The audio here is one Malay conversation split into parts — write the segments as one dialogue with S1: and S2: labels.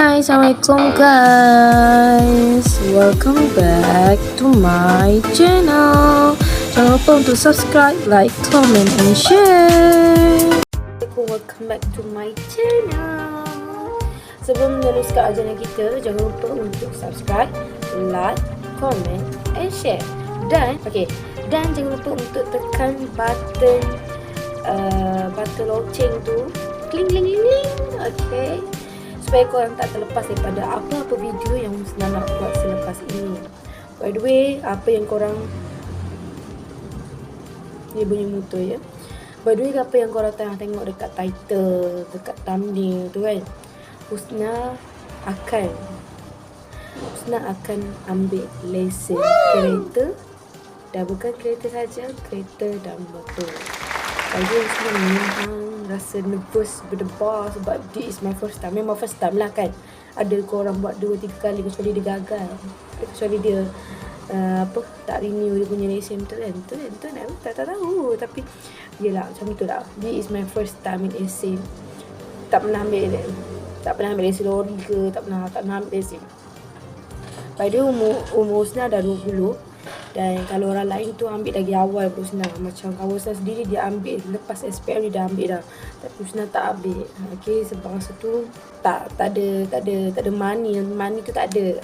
S1: Hai, Assalamualaikum guys. Welcome back to my channel. Jangan lupa untuk subscribe, like, comment, and share. Welcome back to my channel. Sebelum meneruskan ajaran kita, jangan lupa untuk subscribe, like, comment, and share. Dan jangan lupa untuk tekan button loceng tu, kling kling kling. Okay, supaya korang tak terlepas daripada apa-apa video yang Husna nak buat selepas ini. By the way, apa yang korang ni bunyi motor ya. By the way, apa yang korang tengah tengok dekat title, dekat thumbnail tu kan, Husna akan ambil lesen kereta, dan bukan kereta saja, kereta dan motor. Jadi Husna memang rasa nervous, berdebar sebab this is my first time. Memang first time lah kan. Ada korang buat 2-3 kali kecuali dia gagal, kecuali dia tak renew dia punya lesen tu kan. Tak tahu, tapi yelah macam tu lah. This is my first time in lesen. Tak pernah ambil lesen lori ke, tak pernah ambil lesen. Pada umur Husna dah 20. Dan kalau orang lain tu ambil lagi awal pun Husna. Macam kawan Husna sendiri dia ambil lepas SPM dia dah ambil dah. Tapi Husna tak ambil. Okay, sebab masa tu tak ada money tu tak ada.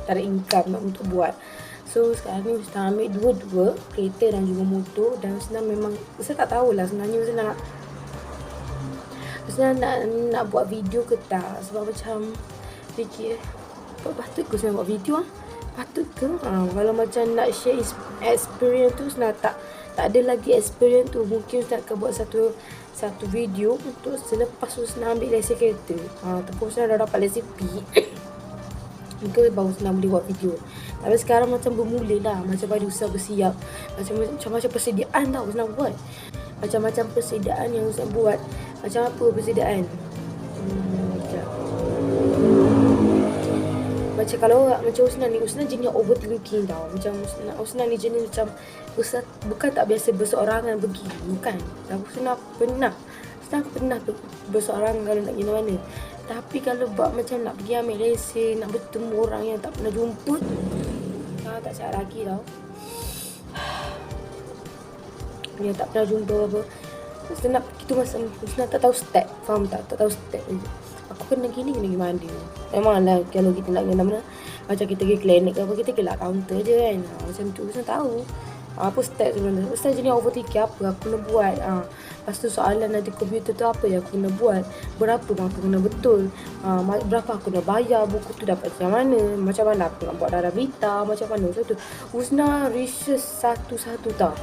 S1: Tak ada income untuk buat. So sekarang ni Husna ambil dua-dua, kereta dan juga motor. Dan Husna memang, saya tak tahulah sebenarnya Husna nak buat video ke tak. Sebab macam fikir, patut ke Husna buat video patut ke? Kalau macam nak share experience tu, Husna tak ada lagi experience tu. Mungkin Husna akan buat satu video untuk selepas Husna ambil lesen kereta. Tapi Husna dah dapat lesen P. Mungkin baru Husna boleh buat video. Tapi sekarang macam bermula lah. Macam baru Husna bersiap. Macam persediaan tau Husna buat. Macam-macam persediaan yang Husna buat. Macam apa persediaan? Macam kalau macam Husna jenis overthinking tau. Macam Husna ni jenis macam bukan tak biasa berseorangan pergi, bukan. Husna pernah berseorangan kalau nak pergi mana. Tapi kalau buat macam nak pergi ambil lesen, nak bertemu orang yang tak pernah jumpa, tak siap lagi tau. Yang tak pernah jumpa apa, Husna nak pergi tu masa Husna tak tahu step. Faham tak? Tak tahu step. Aku kena gini gimana. Memanglah kalau kita nak kena mana, macam kita pergi klinik ke apa, kita gelak counter je kan. Macam tu Husna tahu apa step sebenarnya. Husna jenis overthinking, apa aku kena buat. Lepas tu soalan nanti komputer tu apa yang aku kena buat, berapa aku kena betul, berapa aku kena bayar, buku tu dapat macam mana aku nak buat darah berita, macam mana. Macam tu Husna research satu-satu tau.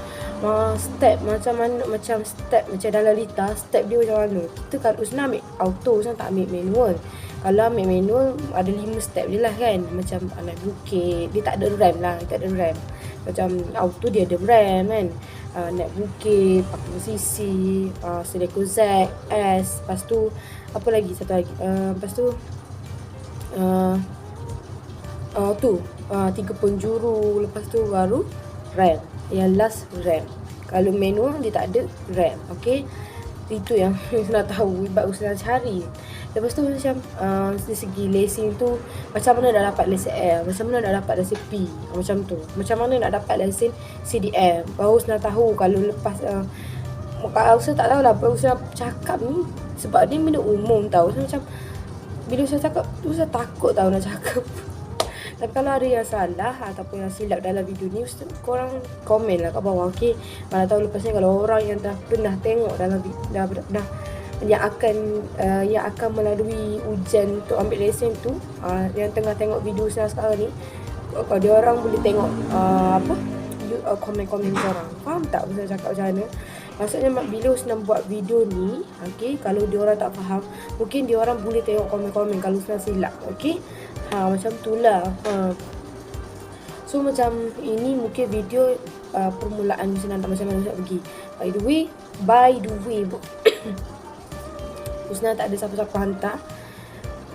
S1: Step macam mana, macam step macam dalam lita, step dia macam mana. Kita kalau Husna ambil auto, Husna tak ambil manual. Kalau ambil manual ada 5 step je lah kan. Macam naik bukit, dia tak ada rem lah, Macam auto dia ada rem kan. Naik bukit, pakai sisi, Seleko Z, S. Lepas tu apa lagi, satu lagi, lepas tu 3 penjuru. Lepas tu baru rem. Yang last rem. Kalau manual dia tak ada rem. Okay, itu yang Husna tahu, sebab Husna cari. Lepas tu macam dari segi lesen tu, macam mana nak dapat lesen L, macam mana nak dapat lesen P, macam tu. Macam mana nak dapat lesen CDM. Baru Husna tahu. Kalau lepas Husna tak tahulah apa Husna cakap ni, sebab dia benda umum tau. Macam bila Husna cakap, Husna takut tau nak cakap. Tapi kalau ada yang salah ataupun yang silap dalam video ni, korang komen lah kat bawah. Okay, mana tahu lepas ni kalau orang yang dah pernah tengok dalam yang akan melalui ujian untuk ambil lesen tu, yang tengah tengok video saya sekarang ni, kalau dia orang boleh tengok komen-komen korang. Faham tak Husna cakap macam mana? Maksudnya bila Husna buat video ni, okay, kalau dia orang tak faham, mungkin dia orang boleh tengok komen-komen kalau Husna silap. Okay, macam tu lah. So macam ini mungkin video permulaan Husna tak macam mana Husna pergi. By the way Husna tak ada siapa-siapa hantar.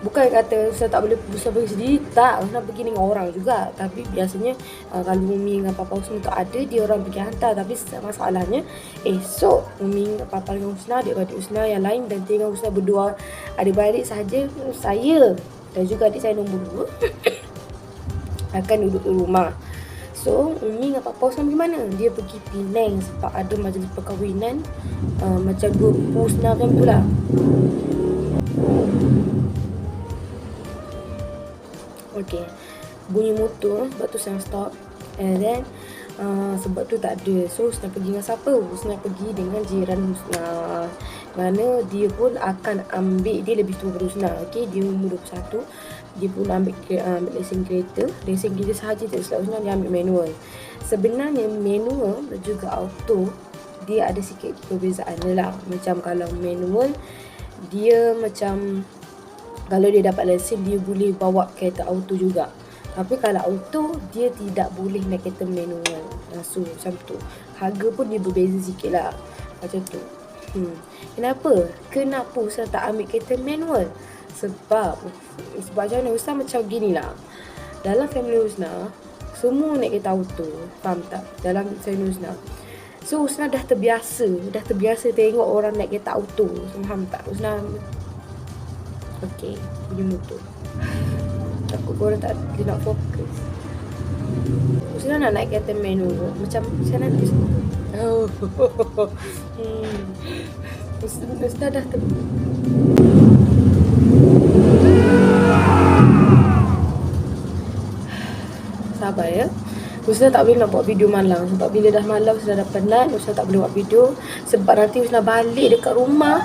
S1: Bukan kata Husna tak boleh Husna pergi sendiri, tak. Husna pergi dengan orang juga. Tapi biasanya kalau Umi dengan Papa Husna tak ada, dia orang pergi hantar. Tapi masalahnya esok Umi dengan Papa dengan Husna, adik-adik Husna yang lain dan tinggal Husna berdua adik-beradik saja, saya dan juga adik saya nombor 2 akan duduk di rumah. So Umi dengan Papa Usman pergi mana? Dia pergi Penang sebab ada majlis perkahwinan, macam 20 Husna macam tu lah. Okay, bunyi motor, sebab tu saya stop. And then sebab tu tak ada. So Husna pergi dengan siapa? Husna pergi dengan jiran Husna, mana dia pun akan ambil, dia lebih tua daripada Husna. Okay, dia umur 21. Dia pun ambil lesen kereta. Lesen kereta sahaja tak silap Husna, dia ambil manual. Sebenarnya manual dan juga auto dia ada sikit perbezaan lah. Macam kalau manual, dia macam kalau dia dapat lesen, dia boleh bawa kereta auto juga. Tapi kalau auto, dia tidak boleh naik kereta manual. So macam tu. Harga pun dia berbeza sikit lah. Macam tu. Kenapa Ustaz tak ambil kereta manual? Sebab macam mana Ustaz, macam gini lah. Dalam family Husna, semua naik kereta auto. Faham tak? Dalam family Husna, so Husna dah terbiasa tengok orang naik kereta auto. Faham tak? Husna okay, punya motor. Takut korang tak nak fokus. Husna nak naik kereta manual. Macam nanti Husna dah sabar ya. Husna tak boleh nak buat video malam. Sebab bila dah malam, Husna dah penat. Husna tak boleh buat video. Sebab nanti Husna balik dekat rumah,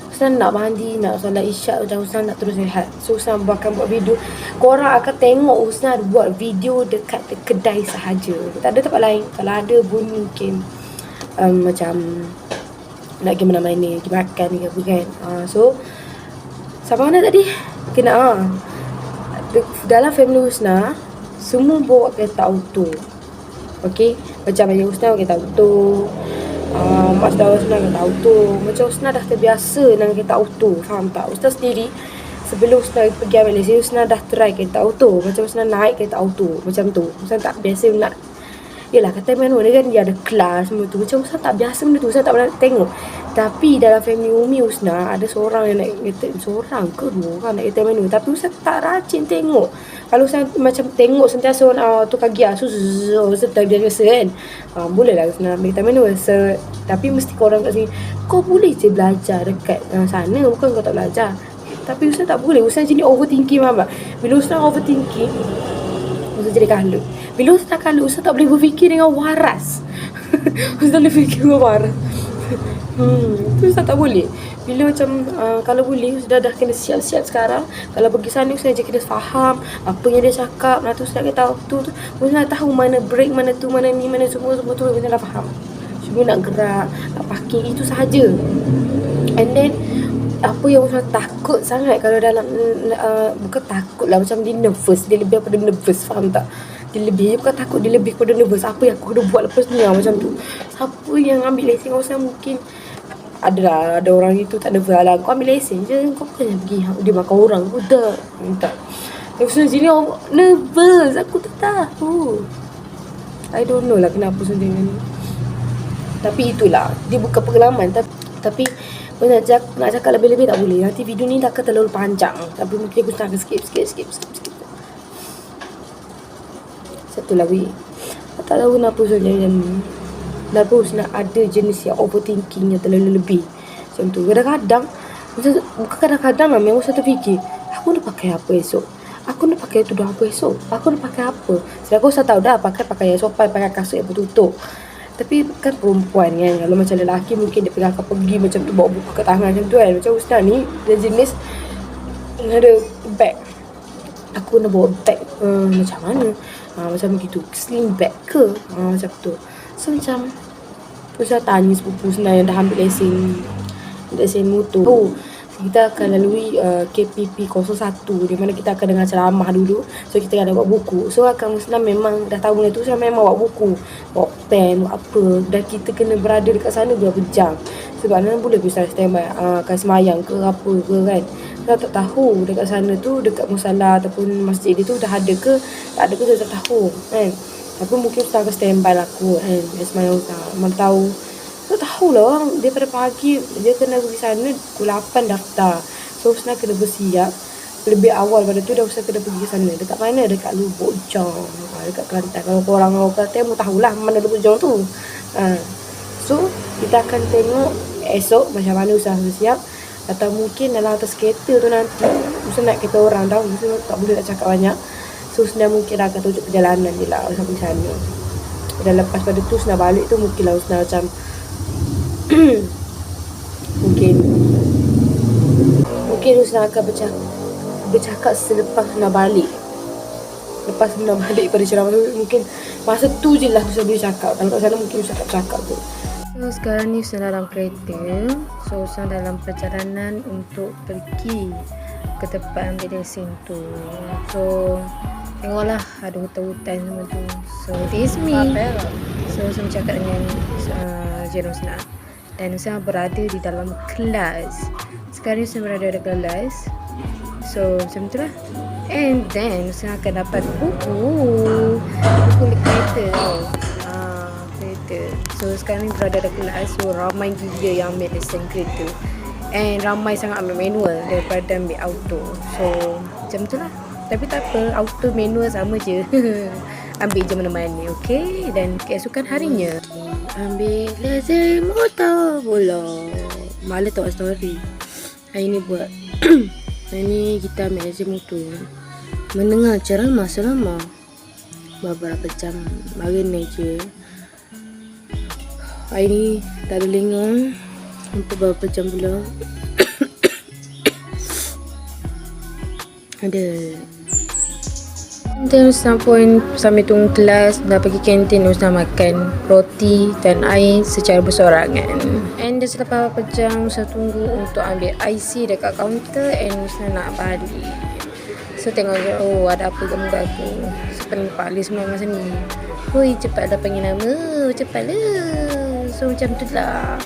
S1: Husna nak mandi, nak solat isyak, dan Husna nak terus rehat. So Husna akan buat video. Korang akan tengok Husna buat video dekat kedai sahaja. Tak ada tempat lain. Kalau ada pun mungkin macam nak pergi mana-mana, pergi makan ke apa kan. So sampai mana tadi? Dalam family Husna, semua bawa kereta auto. Okay, macam ayah Husna kereta auto, mak saudara Husna kereta auto. Macam Husna dah terbiasa dengan kereta auto. Faham tak? Husna sendiri, sebelum Husna pergi ambil lesen, Husna dah try kereta auto. Macam Husna naik kereta auto, macam tu. Husna tak biasa nak, yelah kata manual dia kan, dia ada kelas semua tu. Macam Husna tak biasa benda tu, Husna tak pernah tengok. Tapi dalam family Umi Husna, ada seorang yang naik kereta, seorang ke dua orang naik kereta manual. Tapi Husna tak rajin tengok. Kalau Husna macam tengok sentiasa orang tu kaki Husna tak biasa kan, boleh lah Husna ambil kereta manual. Tapi mesti korang kat sini, kau boleh je belajar dekat sana, bukan kau tak belajar. Tapi Husna tak boleh. Husna jenis overthinking, faham tak? Bila Husna overthinking, Husna jadi kalut. Bila Husna kalut, Husna tak boleh berfikir dengan waras. Husna boleh fikir dengan waras. Tu Husna tak boleh. Bila macam kalau boleh, Husna dah kena siap-siap sekarang. Kalau pergi sana, Husna je kena faham apa yang dia cakap. Nanti Husna kata tu Husna tahu mana break, mana tu, mana ni, mana semua tu Husna dah faham. Cuma nak gerak, nak parking, itu sahaja. And then apa yang Husna takut sangat kalau dalam bukan takut lah, macam dia nervous. Dia lebih daripada nervous, faham tak? Dia bukan takut, dia lebih kepada nervous. Apa yang aku kena buat lepas ni macam tu. Siapa yang ambil lesen Husna, mungkin ada orang itu tak nervous lah. Kau ambil lesen je, kau bukannya pergi dia makan orang. Aku tak Husna sini nervous. Aku tak tahu, I don't know lah kenapa Husna dengan ni. Tapi itulah, dia bukan pengalaman. Tapi nak cakap lebih-lebih tak boleh. Nanti video ni takkan terlalu panjang. Tapi mungkin aku akan skip. Satu lagi, tak tahu kenapa Husna macam ni. Kenapa Husna ada jenis yang overthinking yang terlalu lebih macam tu. Kadang-kadang, bukan kadang-kadang lah, memang Husna terfikir, aku nak pakai apa esok? Aku nak pakai tudung apa esok? Aku nak pakai apa? Sedangkan Husna tahu dah pakai yang sopan, pakai kasut yang bertutup. Tapi kan perempuan kan, kalau macam lelaki mungkin dia akan pergi macam tu, bawa buku kat tangan macam tu kan. Macam Husna ni, dia jenis ada bag. Aku nak bawa bag macam mana? Macam begitu, slim bag ke? Macam tu. So macam Husna tanya sepupu Husna yang dah ambil lesen motor. Kita akan lalui KPP 01, di mana kita akan dengar ceramah dulu. So kita akan buat buku. So akan Husna memang dah tahu benda tu, Husna memang bawa buku, bawa pen, buat apa. Dan kita kena berada dekat sana berapa jam. Sebab mana boleh Husna standby akan semayang ke apa ke kan. Kita tak tahu dekat sana tu, dekat musala ataupun masjid dia tu dah ada ke tak ada ke, kita tak tahu kan. Tapi mungkin Husna akan standby lah kot kan. Semayang Husna memang tahu. Tak tahu lah orang daripada pagi dia kena pergi sana pukul 8 daftar. So Husna kena bersiap lebih awal pada tu. Dah Husna kena pergi ke sana. Dekat mana? Dekat Lubuk Jong, dekat Kelantan. Kalau korang Kelantan mu tahulah mana Lubuk Jong tu. So kita akan tengok esok macam mana Husna bersiap. Atau mungkin dalam atas kereta tu nanti Husna naik kereta orang dah, Husna tak boleh nak cakap banyak. So Husna mungkin akan tunjuk perjalanan je lah sampai sana. Dan lepas pada tu Husna balik tu mungkinlah Husna macam mungkin Husna akan bercakap selepas Husna balik. Lepas Husna balik pada ceramah tu, mungkin masa tu je lah Husna boleh cakap. Kalau kat sana mungkin Husna tak cakap tu. So sekarang ni Husna dalam kereta. So Husna dalam perjalanan untuk pergi ke tempat ambil lesen tu. So tengoklah ada hutan-hutan semua tu. So this me. So Husna bercakap dengan Encik Husna. Dan Husna berada di dalam kelas. Sekarang Husna berada di kelas. So macam tu lah. And then Husna akan dapat buku kereta tau. Kereta. So sekarang ni berada di kelas. So ramai gila yang ambil lesen kereta. And ramai sangat ambil manual daripada ambil auto. So macam tu lah. Tapi tak apa, auto manual sama je. Ambil je mana-mana, okay? Dan keesokan harinya ambil lesen motor pula. Malah tak story. Hari ni buat hari ni kita ambil lesen motor. Mendengar ceramah selama beberapa jam. Hari ni je. Hari ni tak ada lengang untuk beberapa jam pula. Ada. Dan Husna pun sambil tunggu kelas dah pergi kantin. Husna makan roti dan air secara bersorangan. And selepas beberapa jam Husna tunggu untuk ambil IC dekat kaunter. And Husna nak balik. So tengok je, oh ada apa gambar aku. So penempat list semua masa ni. Hui cepatlah panggil nama. Cepatlah. So macam tu lah.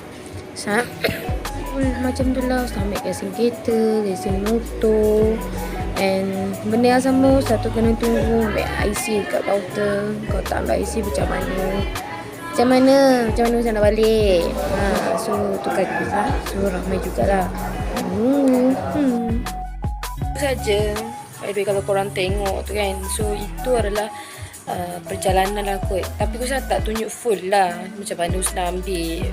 S1: Macam tu lah. Husna ambil lesen kereta, lesen motor. And benda yang sama, satu kena tunggu ambil IC kat kaunter. Kalau tak ambil IC macam mana Husna nak balik. So tukar kisah. So ramai jugalah. Saja. Kalau korang tengok tu kan. So itu adalah perjalanan lah kot. Tapi Husna tak tunjuk full lah macam mana Husna ambil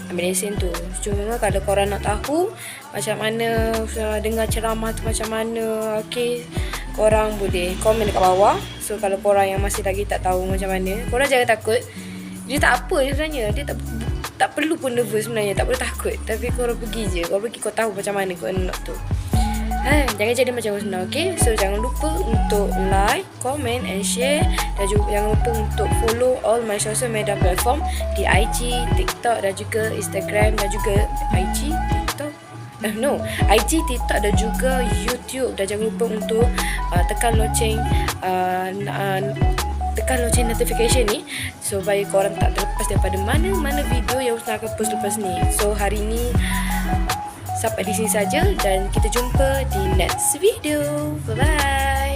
S1: ambil lesen tu. Cuma kalau korang nak tahu macam mana dengar ceramah tu macam mana, okay, korang boleh komen dekat bawah. So kalau korang yang masih lagi tak tahu macam mana, korang jangan takut. Dia tak apa je sebenarnya. Dia tak perlu pun nervous sebenarnya. Tak perlu takut. Tapi korang pergi je. Korang pergi, kau tahu macam mana korang nak tu. Jangan jadi macam Husna, okay? So jangan lupa untuk like, comment and share. Dan juga jangan lupa untuk follow all my social media platform di IG, TikTok dan juga Instagram dan juga IG, TikTok. IG, TikTok dan juga YouTube. Dan jangan lupa untuk tekan loceng notification ni supaya korang tak terlepas daripada mana-mana video yang Husna akan post lepas ni. So hari ni sampai di sini saja dan kita jumpa di next video. Bye bye.